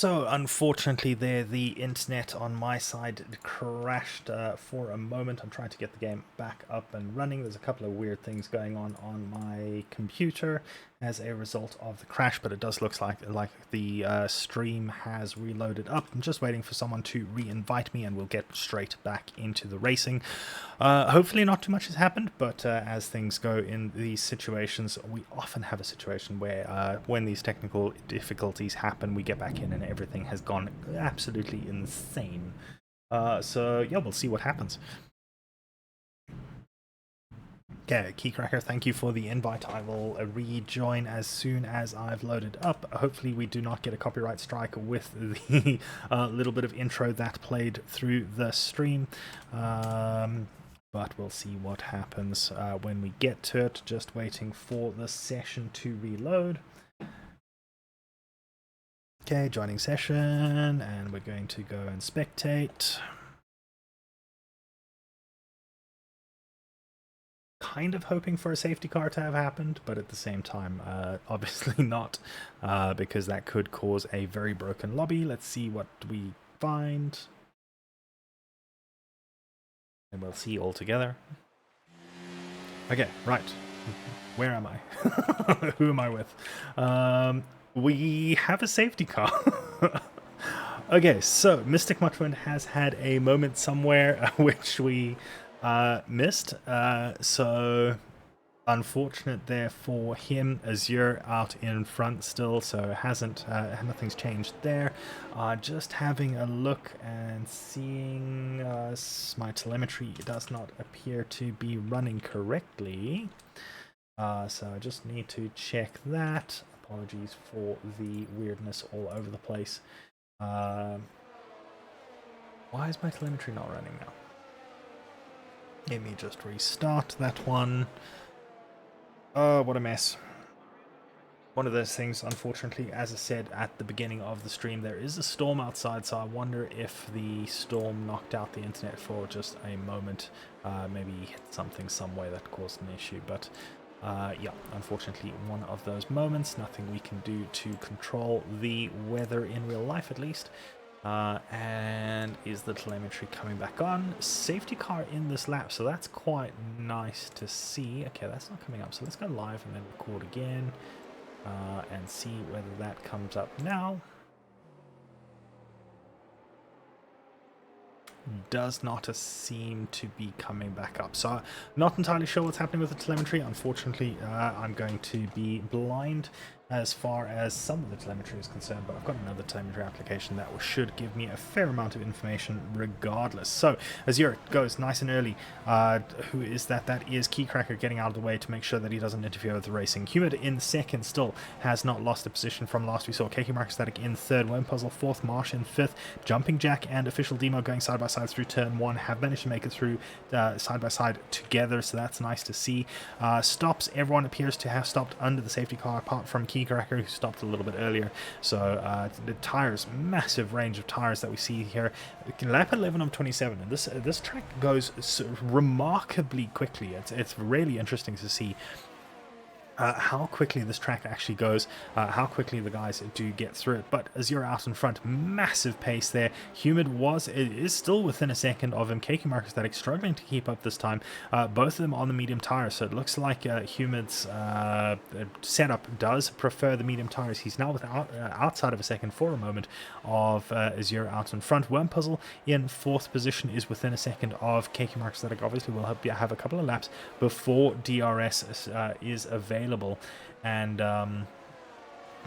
So unfortunately there, the internet on my side crashed for a moment. I'm trying to get the game back up and running. There's a couple of weird things going on my computer as a result of the crash, but it does look like the stream has reloaded up. I'm just waiting for someone to re-invite me and we'll get straight back into the racing. Hopefully not too much has happened, but as things go in these situations, we often have a situation where when these technical difficulties happen, we get back in and everything has gone absolutely insane. So yeah, we'll see what happens. Okay, Keycracker, thank you for the invite. I will rejoin as soon as I've loaded up. Hopefully we do not get a copyright strike with the little bit of intro that played through the stream. But we'll see what happens when we get to it. Just waiting for the session to reload. Okay, joining session, and we're going to go and spectate. Kind of hoping for a safety car to have happened, but at the same time, obviously not, because that could cause a very broken lobby. Let's see what we find. And we'll see all together. Okay, right. Where am I? Who am I with? We have a safety car. Okay, so Mystic Muchwind has had a moment somewhere which we missed. So unfortunate there for him. Azure out in front still, so hasn't nothing's changed there. Just having a look and seeing my telemetry does not appear to be running correctly. So I just need to check that. Apologies for the weirdness all over the place. Why is my telemetry not running now? Let me just restart that one. Oh, what a mess. One of those things, unfortunately, as I said at the beginning of the stream, there is a storm outside, so I wonder if the storm knocked out the internet for just a moment. Maybe hit something some way that caused an issue, but yeah, unfortunately, one of those moments. Nothing we can do to control the weather in real life, at least. And is the telemetry coming back on? Safety car in this lap, so that's quite nice to see. Okay, that's not coming up, so let's go live and then record again and see whether that comes up now. Does not seem to be coming back up, so not entirely sure what's happening with the telemetry. Unfortunately, I'm going to be blind as far as some of the telemetry is concerned, but I've got another telemetry application that should give me a fair amount of information regardless. So Azure goes nice and early. Who is that? That is Keycracker getting out of the way to make sure that he doesn't interfere with the racing. Humid in second still has not lost a position from last we saw. KK Marcostatic in third, Worm Puzzle fourth, Marsh in fifth. Jumping Jack and Official Demo going side by side through turn one have managed to make it through side by side together, so that's nice to see. Stops, everyone appears to have stopped under the safety car apart from Keycracker, who stopped a little bit earlier. So the tires, massive range of tires that we see here. Lap 11 of 27, and this track goes remarkably quickly. It's really interesting to see how quickly this track actually goes, how quickly the guys do get through it. But as you're out in front, massive pace there. Humid is still within a second of him. KK Marcostatic struggling to keep up this time. Both of them on the medium tires, so it looks like Humid's setup does prefer the medium tires. He's now outside of a second for a moment of Azure out in front. Worm Puzzle in fourth position is within a second of KK Marcostatic. Obviously, we'll have a couple of laps before DRS is available. And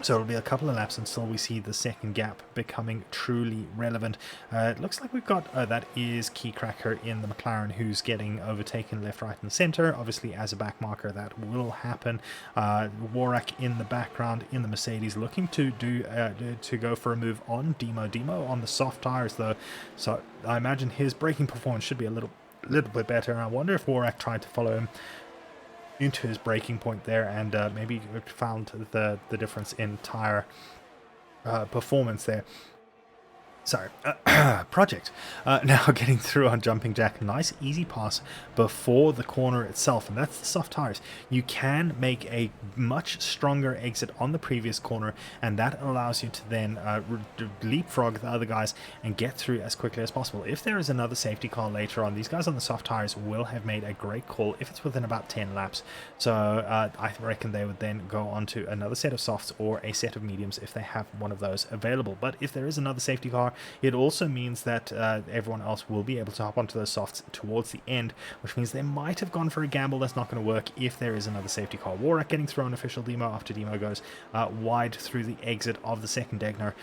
so it'll be a couple of laps until we see the second gap becoming truly relevant. It looks like we've got, that is Keycracker in the McLaren who's getting overtaken left, right and center. Obviously as a back marker that will happen. Warwick in the background in the Mercedes looking to go for a move on Demo on the soft tires though. So I imagine his braking performance should be a little bit better. And I wonder if Warwick tried to follow him into his breaking point there and maybe found the difference in tire performance there. Sorry, Project. Now getting through on Jumping Jack, nice easy pass before the corner itself, and that's the soft tires. You can make a much stronger exit on the previous corner, and that allows you to then leapfrog the other guys and get through as quickly as possible. If there is another safety car later on, these guys on the soft tires will have made a great call if it's within about 10 laps. So I reckon they would then go on to another set of softs or a set of mediums if they have one of those available. But if there is another safety car, it also means that everyone else will be able to hop onto those softs towards the end, which means they might have gone for a gamble that's not going to work if there is another safety car. Warwick getting thrown official demo after demo goes wide through the exit of the second Degner.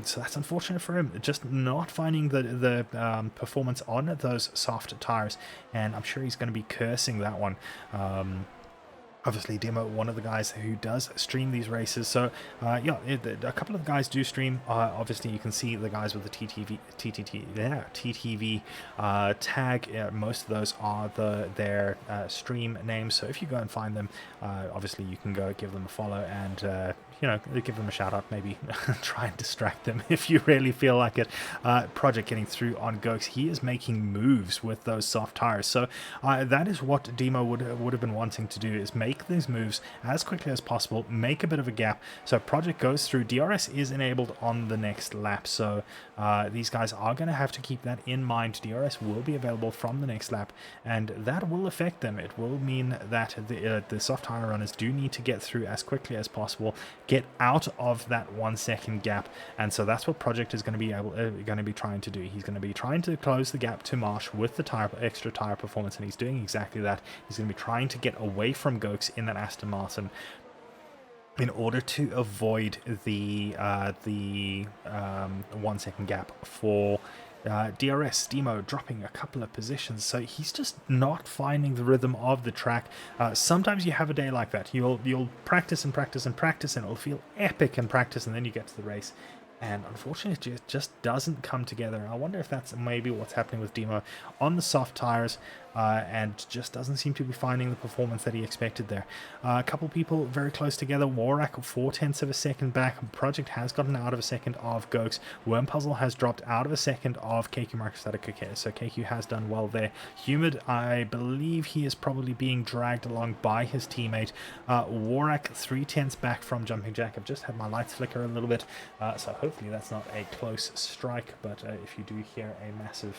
So that's unfortunate for him, just not finding the performance on those soft tires, and I'm sure he's going to be cursing that one. Obviously, Demo, one of the guys who does stream these races. So, yeah, a couple of guys do stream. Obviously, you can see the guys with the TTV tag. Most of those are their stream names. So if you go and find them, obviously you can go give them a follow and give them a shout out. Maybe try and distract them if you really feel like it. Project getting through on Gokes. He is making moves with those soft tires. So that is what Demo would have been wanting to do, is make these moves as quickly as possible, make a bit of a gap. So Project goes through. DRS is enabled on the next lap. So these guys are going to have to keep that in mind. DRS will be available from the next lap, and that will affect them. It will mean that the soft tire runners do need to get through as quickly as possible, get out of that 1 second gap, and so that's what Project is going to be trying to do. He's going to be trying to close the gap to Marsh with the extra tire performance, and he's doing exactly that. He's going to be trying to get away from Gokes in that Aston Martin in order to avoid the 1 second gap for DRS. Demo dropping a couple of positions, so he's just not finding the rhythm of the track. Sometimes you have a day like that. You'll practice and practice and practice, and it'll feel epic in practice, and then you get to the race, and unfortunately it just doesn't come together. I wonder if that's maybe what's happening with Demo on the soft tires, and just doesn't seem to be finding the performance that he expected there. A couple people very close together. Warrack 0.4 of a second back. Project has gotten out of a second of Gokes. Worm Puzzle has dropped out of a second of KQ Microstatic. So KQ has done well there. Humid, I believe he is probably being dragged along by his teammate. Warrack 0.3 back from Jumping Jack. I've just had my lights flicker a little bit, so hopefully that's not a close strike, but if you do hear a massive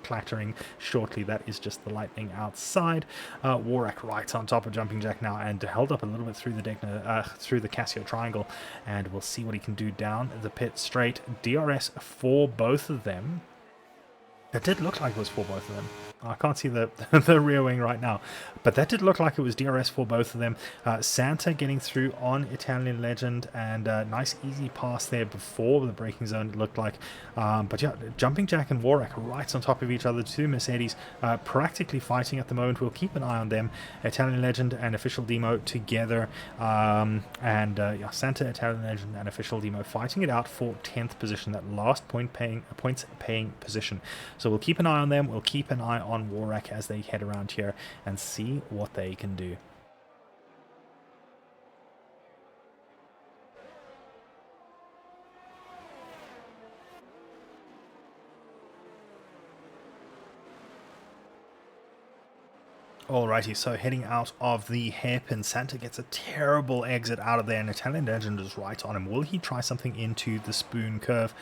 clattering shortly, that is just the lightning outside. Warrack right on top of Jumping Jack now, and held up a little bit through the through the Casio triangle, and we'll see what he can do down the pit straight. DRS for both of them. It did look like it was for both of them. I can't see the rear wing right now, but that did look like it was DRS for both of them. Santa getting through on Italian Legend, and nice easy pass there before the braking zone, it looked like. But yeah, Jumping Jack and Warrack right on top of each other. Two Mercedes practically fighting at the moment. We'll keep an eye on them. Italian Legend and Official Demo together, yeah, Santa, Italian Legend and Official Demo fighting it out for 10th position, that last points paying position. So we'll keep an eye on them. We'll keep an eye on Warrack as they head around here and see what they can do. Alrighty, so heading out of the hairpin, Santa gets a terrible exit out of there, and Italian Legend is right on him. Will he try something into the spoon curve?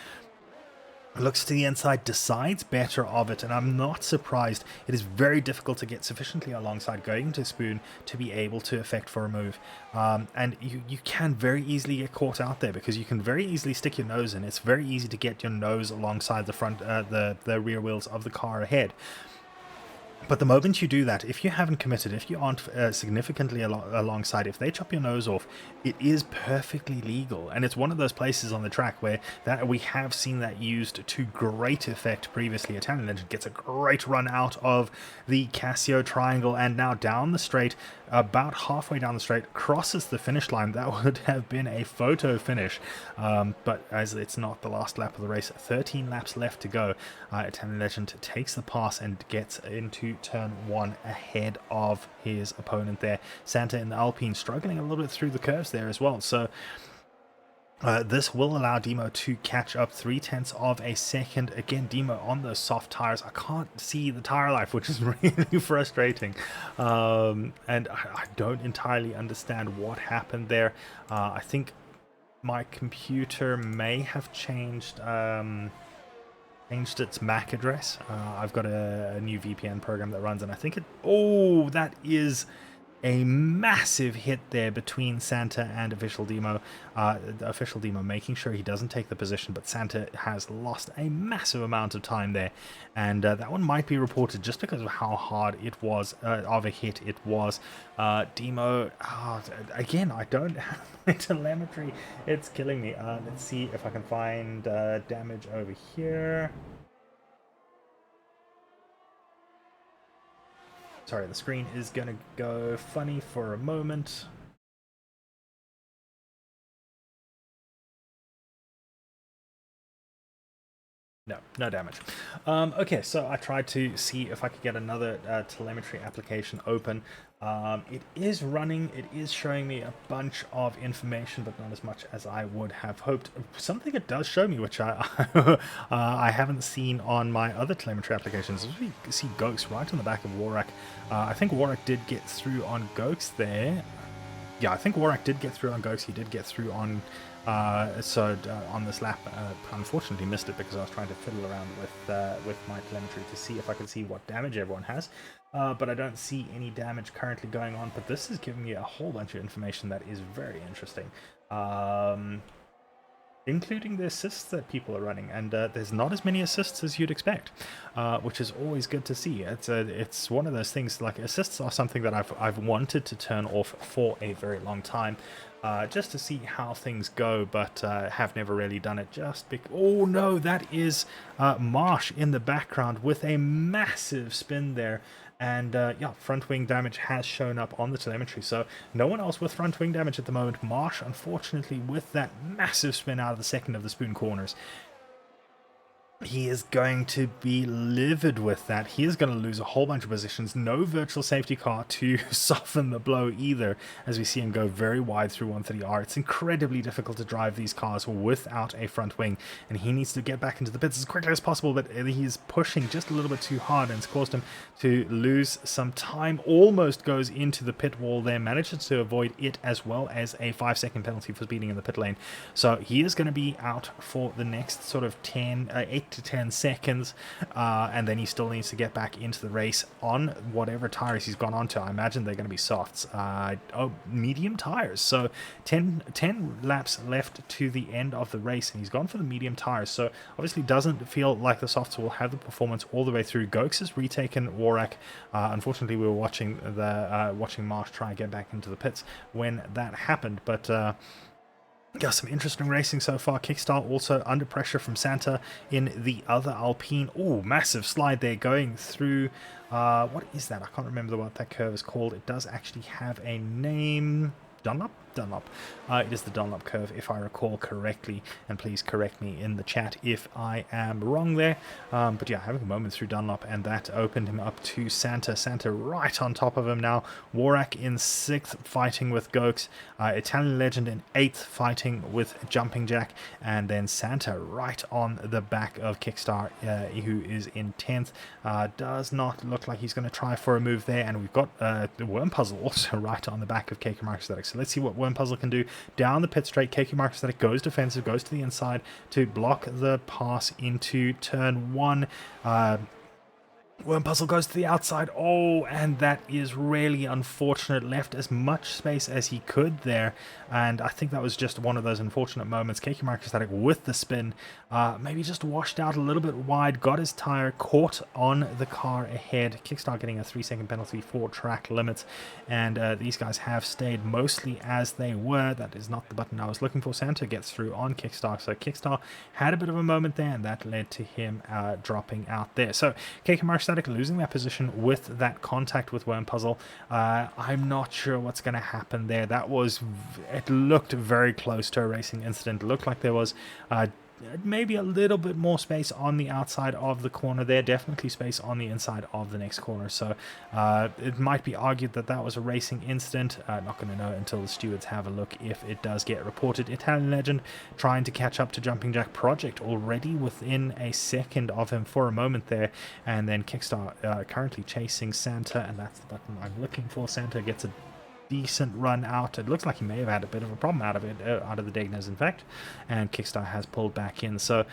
Looks to the inside, decides better of it, and I'm not surprised. It is very difficult to get sufficiently alongside going to spoon to be able to effect for a move, and you can very easily get caught out there, because you can very easily stick your nose in. It's very easy to get your nose alongside the front, the rear wheels of the car ahead. But the moment you do that, if you haven't committed, if you aren't significantly alongside, if they chop your nose off, it is perfectly legal. And it's one of those places on the track where that we have seen that used to great effect previously. Italian Legend gets a great run out of the Casio triangle, and now down the straight, about halfway down the straight, crosses the finish line. That would have been a photo finish, but as it's not the last lap of the race, 13 laps left to go, Italian Legend takes the pass and gets into turn 1 ahead of his opponent there. Santa in the Alpine struggling a little bit through the curves there as well, so This will allow Demo to catch up 0.3 of a second. Again, Demo on those soft tires. I can't see the tire life, which is really frustrating. And I don't entirely understand what happened there. I think my computer may have changed its MAC address. I've got a new VPN program that runs, and I think it... Oh, that is a massive hit there between Santa and Official Demo. The Official Demo making sure he doesn't take the position, but Santa has lost a massive amount of time there, and that one might be reported just because of how hard it was, of a hit it was. Demo, again, I don't have my telemetry. It's killing me. Let's see if I can find damage over here. Sorry, the screen is going to go funny for a moment. No damage. Okay, so I tried to see if I could get another telemetry application open. It is running, it is showing me a bunch of information, but not as much as I would have hoped. Something it does show me, which I haven't seen on my other telemetry applications. We see Ghost right on the back of Warrak. I think Warrak did get through on Ghost there. Yeah, I think Warrak did get through on Ghost. He did get through on on this lap. Unfortunately missed it because I was trying to fiddle around with my telemetry to see if I could see what damage everyone has. But I don't see any damage currently going on. But this is giving me a whole bunch of information that is very interesting. Including the assists that people are running, and there's not as many assists as you'd expect, which is always good to see. It's one of those things, like assists are something that I've wanted to turn off for a very long time, just to see how things go, but have never really done it. Oh no, that is Marsh in the background with a massive spin there. And yeah, front wing damage has shown up on the telemetry, so no one else with front wing damage at the moment. Marsh, unfortunately, with that massive spin out of the second of the spoon corners. He is going to be livid with that. He is going to lose a whole bunch of positions. No virtual safety car to soften the blow either, as we see him go very wide through 130R. It's incredibly difficult to drive these cars without a front wing, and he needs to get back into the pits as quickly as possible, but he's pushing just a little bit too hard, and it's caused him to lose some time. Almost goes into the pit wall there, manages to avoid it, as well as a 5-second penalty for speeding in the pit lane. So he is going to be out for the next sort of 8 to 10 seconds, and then he still needs to get back into the race on whatever tires he's gone onto. I imagine they're going to be softs. Medium tires. So 10 laps left to the end of the race, and he's gone for the medium tires. So obviously doesn't feel like the softs will have the performance all the way through. Gokes has retaken Warrak. Unfortunately, we were watching Marsh try and get back into the pits when that happened, but yeah, some interesting racing so far. Kickstar also under pressure from Santa in the other Alpine. Oh, massive slide there going through. What is that? I can't remember what that curve is called. It does actually have a name. Dunlop? It is the Dunlop curve, if I recall correctly, and please correct me in the chat if I am wrong there. But yeah, having a moment through Dunlop, and that opened him up to Santa. Santa right on top of him now. Warrak in 6th, fighting with Gokes. Italian Legend in 8th, fighting with Jumping Jack. And then Santa right on the back of Kickstar, who is in 10th. Does not look like he's going to try for a move there. And we've got the Worm Puzzle also right on the back of KK Mark. So let's see what Worm Puzzle can do. Down the pit straight, KK Mark goes defensive, goes to the inside to block the pass into turn 1. Worm Puzzle goes to the outside. Oh, and that is really unfortunate. Left as much space as he could there, and I think that was just one of those unfortunate moments. KK Marcus with the spin, maybe just washed out a little bit wide, got his tire caught on the car ahead. Kickstar getting a 3-second penalty for track limits, and these guys have stayed mostly as they were. That is not the button I was looking for. Santa gets through on Kickstar, so Kickstar had a bit of a moment there, and that led to him dropping out there. So KK Marcus losing that position with that contact with Worm Puzzle. I'm not sure what's going to happen there. It looked very close to a racing incident. It looked like there was maybe a little bit more space on the outside of the corner there, definitely space on the inside of the next corner. So it might be argued that that was a racing incident. Not going to know until the stewards have a look if it does get reported. Italian Legend trying to catch up to Jumping Jack Project, already within a second of him for a moment there, and then Kickstar currently chasing Santa, and that's the button I'm looking for. Santa gets a decent run out. It looks like he may have had a bit of a problem out of it, out of the Degners, in fact, and Kickstar has pulled back in. So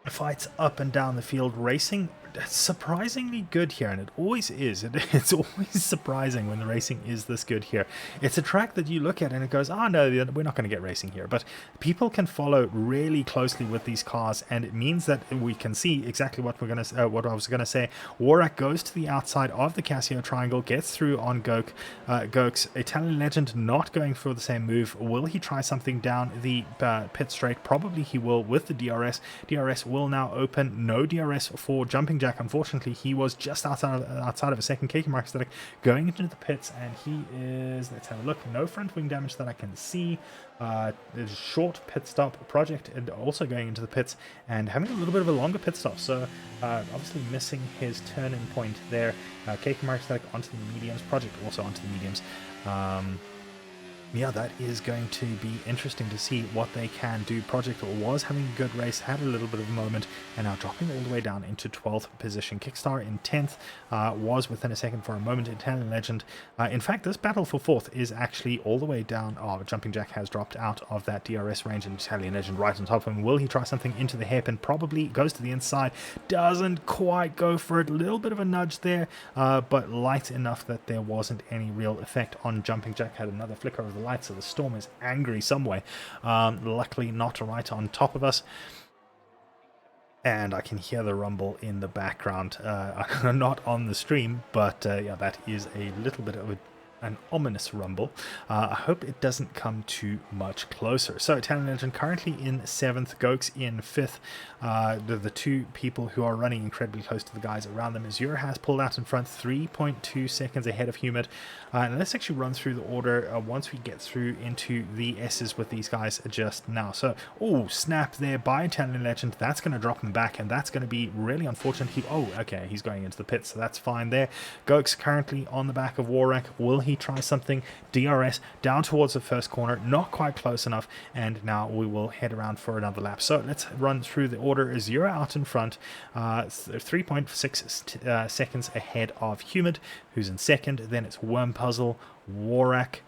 fights up and down the field, racing surprisingly good here, and it always is. It's always surprising when the racing is this good here. It's a track that you look at and it goes, oh no, we're not going to get racing here, but people can follow really closely with these cars, and it means that we can see exactly what what I was going to say. Warwick goes to the outside of the Casio triangle, gets through on Gokes. Italian Legend not going for the same move. Will he try something down the pit straight? Probably he will with the DRS. DRS will now open. No DRS for Jumping Jack. Unfortunately, he was just outside of a second. KK Mark Static going into the pits, and he is, let's have a look, no front wing damage that I can see. There's a short pit stop. Project and also going into the pits and having a little bit of a longer pit stop, so obviously missing his turn-in point there. KK Mark Static onto the mediums, Project also onto the mediums. Yeah, that is going to be interesting to see what they can do. Project was having a good race, had a little bit of a moment, and now dropping all the way down into 12th position. Kickstar in 10th, was within a second for a moment. Italian Legend. In fact, this battle for 4th is actually all the way down. Oh, Jumping Jack has dropped out of that DRS range, and Italian Legend right on top of him. Will he try something into the hairpin? Probably. Goes to the inside. Doesn't quite go for it. A little bit of a nudge there, but light enough that there wasn't any real effect on Jumping Jack. Had another flicker of the light, so the storm is angry some way. Luckily not right on top of us, and I can hear the rumble in the background. Not on the stream, but yeah, that is a little bit of an ominous rumble. I hope it doesn't come too much closer. So Italian Legend currently in 7th, Gokes in 5th. The two people who are running incredibly close to the guys around them. Azura has pulled out in front, 3.2 seconds ahead of Humid. And let's actually run through the order once we get through into the S's with these guys just now. So, oh, snap there by Italian Legend. That's going to drop him back, and that's going to be really unfortunate. Okay, he's going into the pits, so that's fine there. Gokes currently on the back of Warwick. Will he try something? DRS down towards the first corner, not quite close enough, and now we will head around for another lap. So let's run through the order. Azura out in front, 3.6 seconds ahead of Humid, who's in second. Then it's Worm Puzzle, Warwick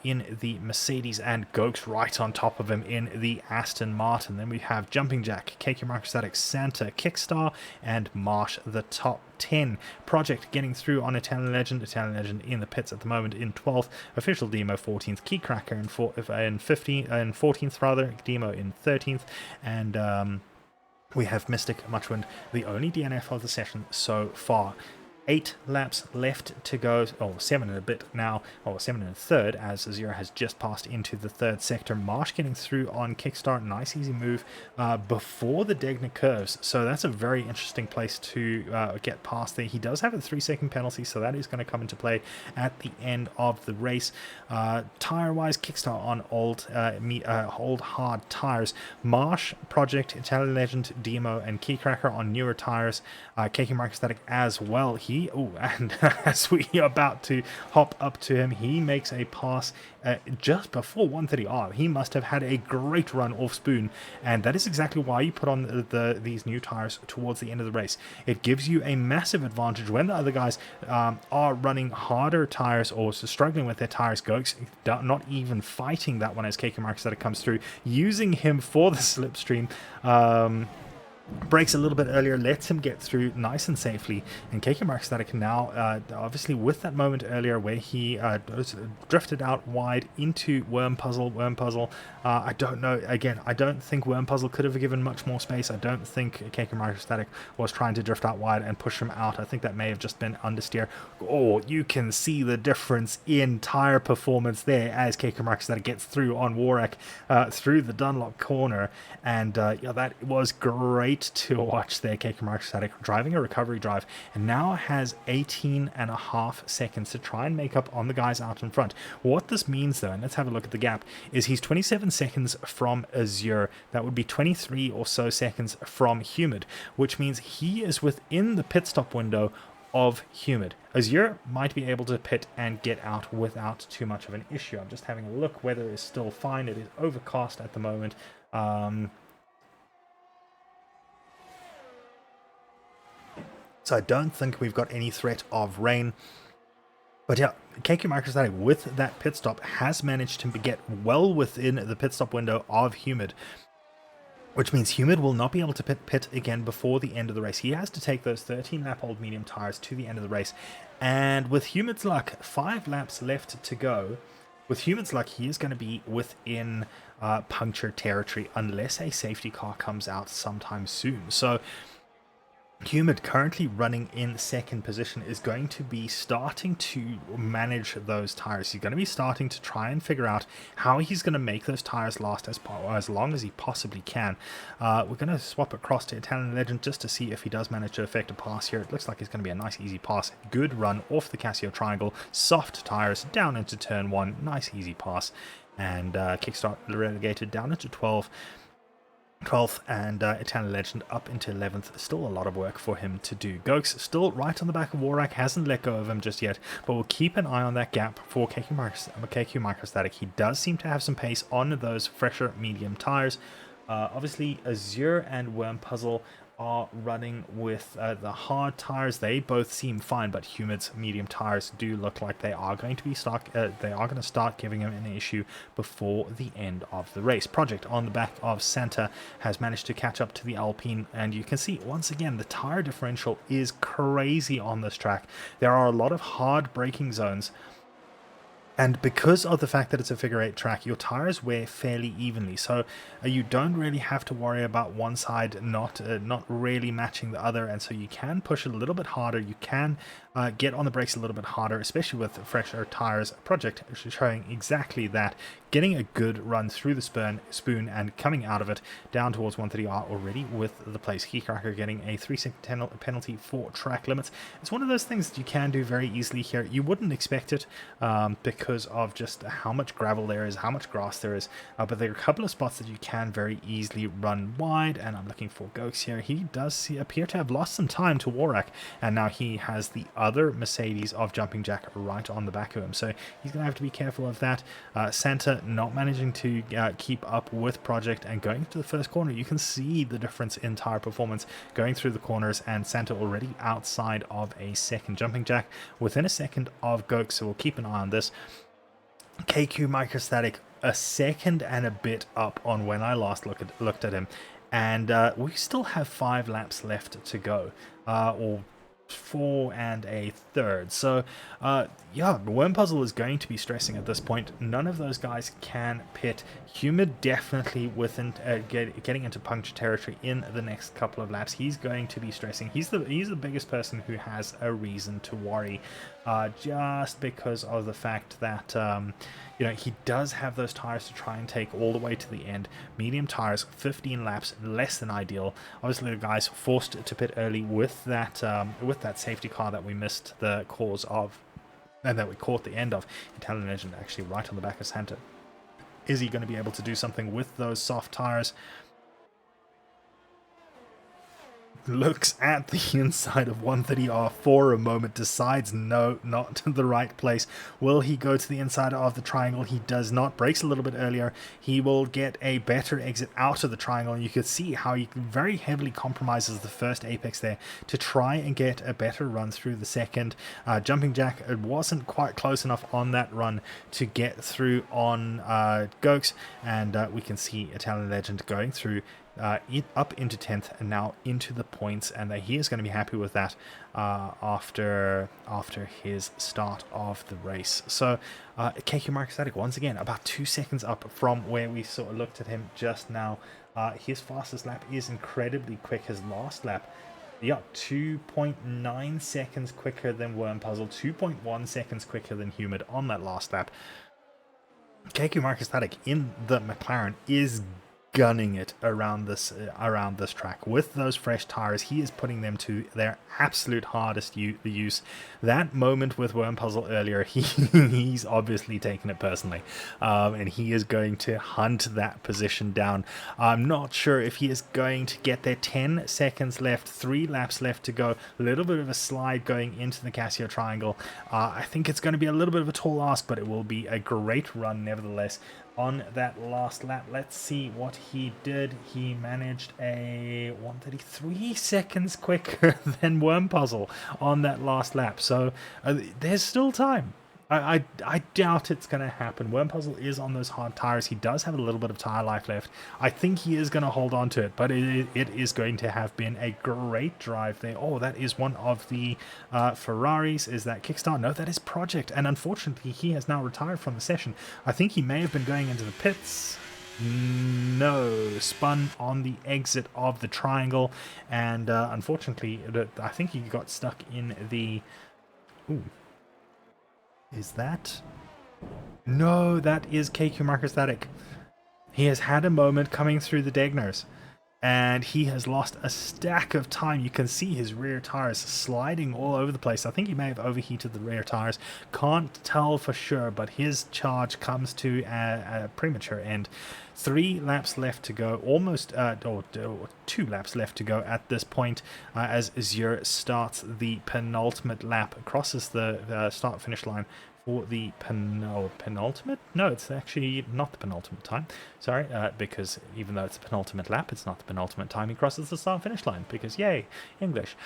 in the Mercedes, and Gokes right on top of him in the Aston Martin. Then we have Jumping Jack, KK Microstatic, Santa, Kickstar, and Marsh, the top 10. Project getting through on Italian Legend. Italian Legend in the pits at the moment in 12th. Official Demo 14th. Key Cracker in 14th rather. Demo in 13th. And we have Mystic Muchwind, the only DNF of the session so far. 8 laps left to go, or 7 and a bit now, or 7 and a third, as Azura has just passed into the third sector. Marsh getting through on Kickstart, nice easy move before the Degner curves, so that's a very interesting place to get past there. He does have a 3-second penalty, so that is going to come into play at the end of the race. Tire-wise, Kickstart on old hard tires. Marsh, Project, Italian Legend, Demo, and Keycracker on newer tires. KK Microstatic as well. And as we are about to hop up to him, he makes a pass just before 130. He must have had a great run off Spoon, and that is exactly why you put on these new tires towards the end of the race. It gives you a massive advantage when the other guys are running harder tires or struggling with their tires. Gokes not even fighting that one as KK Marcus that it comes through, using him for the slipstream. Breaks a little bit earlier, lets him get through nice and safely, and KK Mark Static now, obviously with that moment earlier where he drifted out wide into Worm Puzzle. I don't know, again, I don't think Worm Puzzle could have given much more space. I don't think KK Mark Static was trying to drift out wide and push him out. I think that may have just been understeer. Oh, you can see the difference in tire performance there as KK Mark Static gets through on Warwick through the Dunlop corner, and yeah, that was great great to watch there. KQ Microstatic driving a recovery drive and now has 18.5 seconds to try and make up on the guys out in front. What this means though, and let's have a look at the gap, is he's 27 seconds from Azure. That would be 23 or so seconds from Humid, which means he is within the pit stop window of Humid. Azure might be able to pit and get out without too much of an issue. I'm just having a look. Weather is still fine. It is overcast at the moment. So I don't think we've got any threat of rain. But yeah, KQ Microstatic with that pit stop has managed to get well within the pit stop window of Humid, which means Humid will not be able to pit again before the end of the race. He has to take those 13-lap-old medium tires to the end of the race. And with Humid's luck, 5 laps left to go. With Humid's luck, he is going to be within puncture territory unless a safety car comes out sometime soon. So Humid, currently running in second position, is going to be starting to manage those tires. He's going to be starting to try and figure out how he's going to make those tires last as long as he possibly can. We're going to swap across to Italian Legend just to see if he does manage to effect a pass here. It looks like it's going to be a nice easy pass. Good run off the Casio triangle, soft tires down into turn 1, nice easy pass, and kickstart relegated down into 12th, and Italian Legend up into 11th. Still a lot of work for him to do. Gokes still right on the back of Warak, hasn't let go of him just yet, but we'll keep an eye on that gap for KQ Microstatic. He does seem to have some pace on those fresher medium tires. Obviously, Azure and Worm Puzzle are running with the hard tires. They both seem fine, but Humid's medium tires do look like they are going to be start giving him an issue before the end of the race. Project on the back of Santa has managed to catch up to the Alpine, and you can see once again the tire differential is crazy on this track. There are a lot of hard braking zones, and because of the fact that it's a figure 8 track, your tires wear fairly evenly, so you don't really have to worry about one side not really matching the other, and so you can push a little bit harder. You can get on the brakes a little bit harder, especially with fresher tires. Project showing exactly that, getting a good run through the spoon and coming out of it down towards 130R already with the place. Keycracker getting a 3-second penalty for track limits. It's one of those things that you can do very easily here. You wouldn't expect it because of just how much gravel there is, how much grass there is, but there are a couple of spots that you can very easily run wide, and I'm looking for Gokes here. He does appear to have lost some time to Warak, and now he has the other Mercedes of Jumping Jack right on the back of him, so he's going to have to be careful of that. Santa not managing to keep up with Project, and going to the first corner, you can see the difference in tire performance going through the corners, and Santa already outside of a second. Jumping Jack within a second of Gokes, so we'll keep an eye on this. KQ Microstatic a second and a bit up on when I last looked at him, and we still have 5 laps left to go, or 4 1/3. So yeah, Worm Puzzle is going to be stressing at this point. None of those guys can pit. Humid definitely within getting into puncture territory in the next couple of laps. He's going to be stressing. He's the biggest person who has a reason to worry, just because of the fact that you know, he does have those tires to try and take all the way to the end. Medium tires, 15 laps, less than ideal. Obviously, the guys forced to pit early with that safety car that we missed the cause of, and that we caught the end of. Italian Legend actually right on the back of Santa. Is he going to be able to do something with those soft tires? Looks at the inside of 130R for a moment, decides no, not the right place. Will he go to the inside of the triangle? He does not. Brakes a little bit earlier. He will get a better exit out of the triangle, and you can see how he very heavily compromises the first apex there to try and get a better run through the second. Jumping Jack wasn't quite close enough on that run to get through on Gokes, and we can see Italian Legend going through up into 10th and now into the points, and he is going to be happy with that after his start of the race. So KQ Microstatic once again about 2 seconds up from where we sort of looked at him just now. His fastest lap is incredibly quick. His last lap, yeah, 2.9 seconds quicker than Worm Puzzle, 2.1 seconds quicker than Humid on that last lap. KQ Microstatic in the McLaren is gunning it around this track with those fresh tires. He is putting them to their absolute hardest use. That moment with Worm Puzzle earlier, he's obviously taken it personally, and he is going to hunt that position down. I'm not sure if he is going to get there. 10 seconds left, 3 laps left to go. A little bit of a slide going into the Casio Triangle. I think it's going to be a little bit of a tall ask, but it will be a great run nevertheless. On that last lap, let's see what he did. He managed a 1:33 seconds quicker than Worm Puzzle on that last lap. So there's still time. I doubt it's going to happen. Worm Puzzle is on those hard tires. He does have a little bit of tire life left. I think he is going to hold on to it, but it is going to have been a great drive there. Oh, that is one of the Ferraris. Is that Kickstarter? No, that is Project. And unfortunately, he has now retired from the session. I think he may have been going into the pits. No, spun on the exit of the triangle. And unfortunately, I think he got stuck in the... Ooh. Is that? No, that is KQ Marker Static. He has had a moment coming through the Degners, and he has lost a stack of time. You can see his rear tires sliding all over the place. I think he may have overheated the rear tires. Can't tell for sure, but his charge comes to a premature end. 3 laps left to go, almost, or 2 laps left to go at this point, as Azure starts the penultimate lap, crosses the start-finish line for the penultimate? No, it's actually not the penultimate time. Sorry, because even though it's the penultimate lap, it's not the penultimate time he crosses the start-finish line, because yay, English.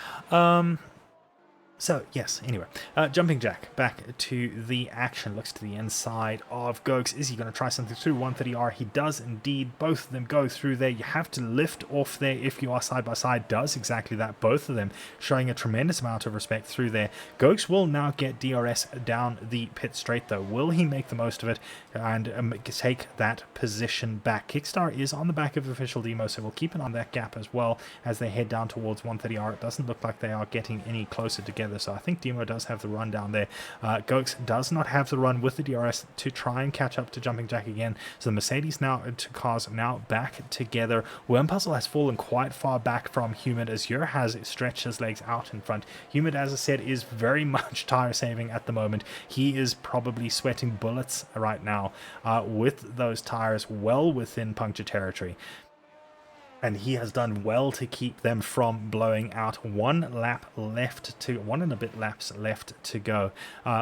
So, yes, anyway, Jumping Jack, back to the action, looks to the inside of Gokes. Is he going to try something through 130R? He does indeed. Both of them go through there. You have to lift off there if you are side by side. Does exactly that. Both of them showing a tremendous amount of respect through there. Gokes will now get DRS down the pit straight, though. Will he make the most of it and take that position back? Kickstar is on the back of official demo, so we'll keep an eye on that gap as well as they head down towards 130R. It doesn't look like they are getting any closer together. So I think Demo does have the run down there. Gokes does not have the run with the DRS to try and catch up to Jumping Jack again. So the Mercedes now to cars now back together. Worm Puzzle has fallen quite far back from Humid. Azure has stretched his legs out in front. Humid, as I said, is very much tire saving at the moment. He is probably sweating bullets right now with those tires well within puncture territory. And he has done well to keep them from blowing out. 1 and a bit laps left to go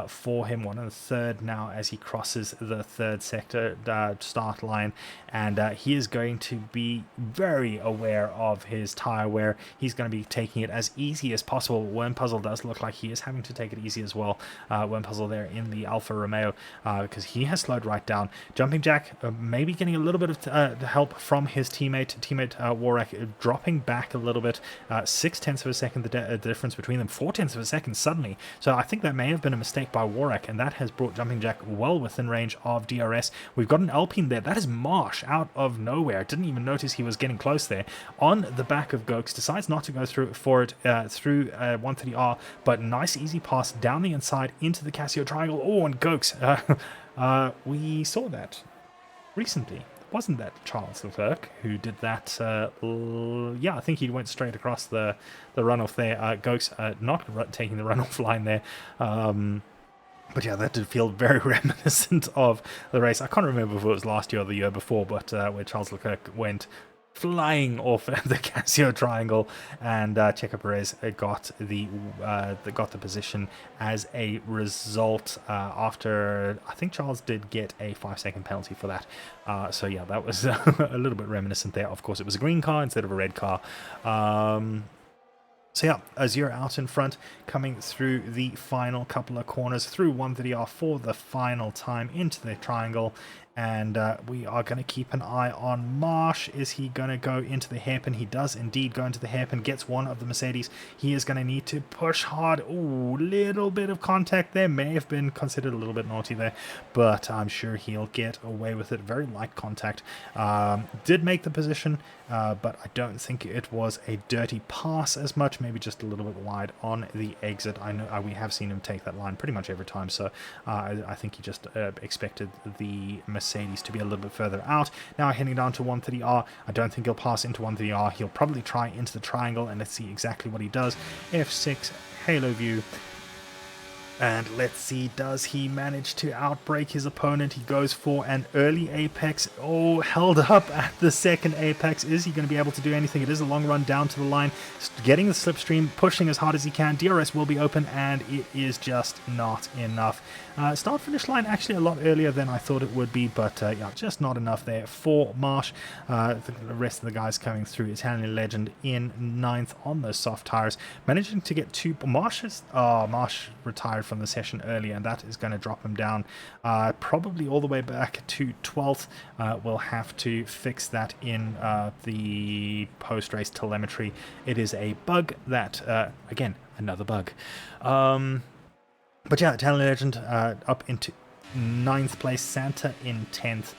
for him. 1 1/3 now as he crosses the 3rd sector start line. And he is going to be very aware of his tire wear. He's going to be taking it as easy as possible. Worm Puzzle does look like he is having to take it easy as well. Worm Puzzle there in the Alfa Romeo because he has slowed right down. Jumping Jack maybe getting a little bit of help from his teammate Warwick, dropping back a little bit. 0.6 of a second, the difference between them. 0.4 of a second suddenly. So I think that may have been a mistake by Warwick, and that has brought Jumping Jack well within range of DRS. We've got an Alpine there. That is Marsh out of nowhere. Didn't even notice he was getting close there. On the back of Gokes, decides not to go through 130R, but nice easy pass down the inside into the Casio Triangle. Oh, and Gokes, we saw that recently. Wasn't that Charles Leclerc who did that? Yeah, I think he went straight across the runoff there. Gokes not taking the runoff line there. But yeah, that did feel very reminiscent of the race. I can't remember if it was last year or the year before, but where Charles Leclerc went flying off the Casio Triangle, and Checo Perez got the position as a result. After I think Charles did get a 5-second penalty for that. So yeah, that was a little bit reminiscent there. Of course, it was a green car instead of a red car. So yeah, Azure out in front, coming through the final couple of corners, through 130R for the final time into the triangle. And we are going to keep an eye on Marsh. Is he going to go into the hairpin? He does indeed go into the hairpin, gets one of the Mercedes. He is going to need to push hard. Ooh, little bit of contact there. May have been considered a little bit naughty there, but I'm sure he'll get away with it. Very light contact. Did make the position, but I don't think it was a dirty pass as much. Maybe just a little bit wide on the exit. I know we have seen him take that line pretty much every time, so I think he just expected the Mercedes Mercedes to be a little bit further out. Now heading down to 130R. I don't think he'll pass into 130R. He'll probably try into the triangle, and let's see exactly what he does. F6, halo view. And let's see, does he manage to outbrake his opponent? He goes for an early apex. Oh, held up at the second apex. Is he going to be able to do anything? It is a long run down to the line, getting the slipstream, pushing as hard as he can. DRS will be open, and it is just not enough. Start finish line actually a lot earlier than I thought it would be, but yeah, just not enough there for Marsh. The rest of the guys coming through. Italian Legend in 9th on those soft tires, managing to get two. Marsh retired from the session earlier, and that is going to drop him down probably all the way back to 12th. We'll have to fix that in the post-race telemetry. It is a bug that, again, another bug. But yeah, Italian Legend up into 9th place, Santa in 10th.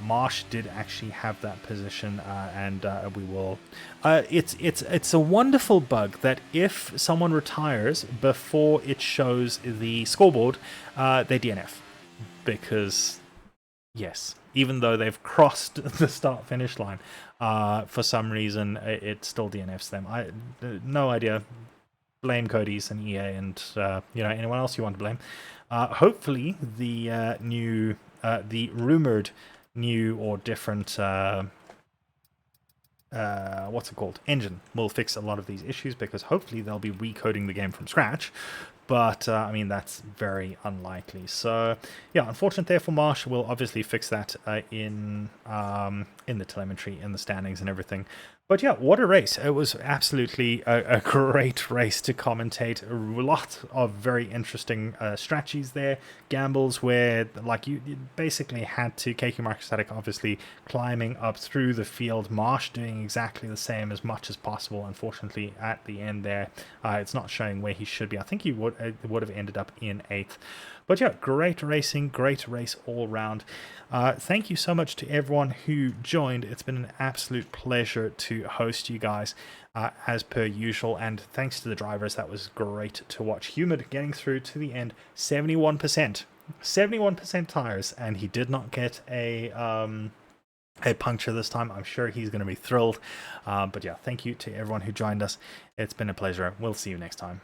Marsh did actually have that position, and we will. It's a wonderful bug that if someone retires before it shows the scoreboard, they DNF, because yes, even though they've crossed the start-finish line, for some reason it still DNFs them. No idea. Blame Cody's and EA and anyone else you want to blame. Hopefully the the rumored new or different what's it called, engine will fix a lot of these issues, because hopefully they'll be recoding the game from scratch. But I mean, that's very unlikely. So yeah, unfortunate there for Marsh. We'll obviously fix that in the telemetry, in the standings and everything. But yeah, what a race. It was absolutely a great race to commentate. A lot of very interesting strategies there. Gambles where, like, you basically had to, KQ Microstatic obviously climbing up through the field. Marsh doing exactly the same as much as possible. Unfortunately, at the end there, it's not showing where he should be. I think he would have ended up in 8th. But yeah, great racing, great race all round. Thank you so much to everyone who joined. It's been an absolute pleasure to host you guys as per usual. And thanks to the drivers, that was great to watch. Humid getting through to the end, 71%. 71% tires, and he did not get a puncture this time. I'm sure he's going to be thrilled. But yeah, thank you to everyone who joined us. It's been a pleasure. We'll see you next time.